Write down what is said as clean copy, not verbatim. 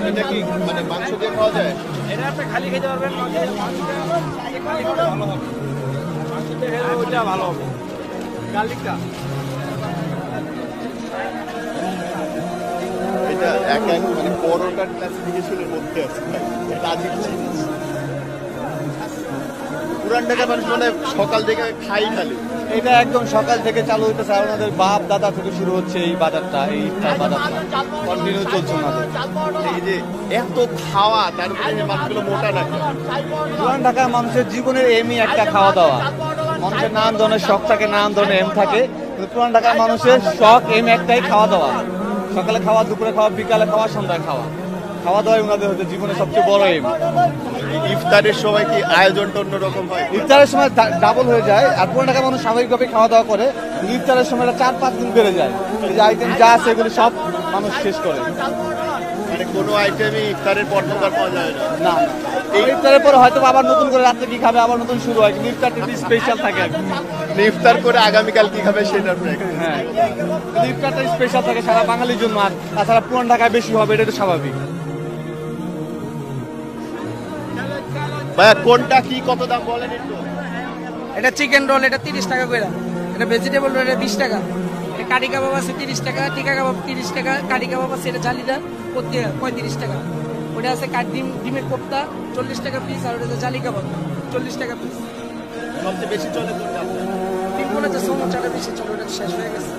এটা কি মানে মাংস দিয়ে খাওয়া যায়? এটা আপনি খালি খেতে পারবেন, মাংস দিয়ে খেলে ওইটা ভালো হবে। গার্লিকটা এটা এক এক মানে পরোটার ক্লাসিফিকেশনের মধ্যে আছে, এটা আজীব জিনিস। পুরান ঢাকার মানুষ মানে সকাল থেকে খাই খালি। এটা একদম সকাল থেকে চালু হইতেছে, আর ওনাদের বাপ দাদা থেকে শুরু হচ্ছে এই বাজারটা, এই ইফতার বাজারটা কন্টিনিউ চলছে ওনাদের। এই যে এত খাওয়া, তারপরে মানুষগুলো মোটা নাকি? পুরান ঢাকার মানুষের জীবনের এমই একটা খাওয়া দাওয়া। মানুষের নানান ধরনের শখ থাকে, নানান ধরনের এম থাকে, কিন্তু পুরান ঢাকার মানুষের শখ এম একটাই, খাওয়া দাওয়া। সকালে খাওয়া, দুপুরে খাওয়া, বিকালে খাওয়া, সন্ধ্যায় খাওয়া। খাওয়া দাওয়াই ওনাদের হচ্ছে জীবনের সবচেয়ে বড় এম। ইফতারের সময় কি আয়োজনটা অন্যরকম হয়? ইফতারের সময় ডাবল হয়ে যায়, আর পুরান ঢাকার মানুষ স্বাভাবিকভাবে খাওয়া দাওয়া করে, ইফতারের সময় 4-5 দিন বেড়ে যায়। এই যে আইটেম যা আছে এগুলি সব মানুষ শেষ করে। মানে কোনো আইটেমই ইফতারের পর আর পাওয়া যায় না। না, এই ইফতারের পরে হয়তো আবার নতুন করে রাত্রে কি খাবে, আবার নতুন শুরু হয়, কিন্তু ইফতারটা স্পেশাল থাকে আর কি। ইফতার করে আগামীকাল কি খাবে সেটার প্র্যাকটিস। হ্যাঁ, কিন্তু ইফতারটা স্পেশাল থাকে সারা বাঙালির জন্য, আর তাছাড়া পুরান ঢাকায় বেশি হবে, এটা তো স্বাভাবিক। ভাইয়া কোনটা কি কত দাম বলেন একটু? এটা চিকেন রোল, এটা 30 টাকা করে। এটা ভেজিটেবল রোল, এটা 20 টাকা। এটা কারি কাবাব আছে 30 টাকা, টিকা কাবাব 30 টাকা, কারি কাবাব আছে এটা জালিদার 35 টাকা। ওটা আছে ডিমের কোপ্তা 40 টাকা পিস, আর ওটা জালি কাবাব 40 টাকা পিস। সবচেয়ে বেশি চলে কোনটা? ডিম বলেছে সমোসাটা বেশি চলে, ওটা শেষ হয়ে গেছে।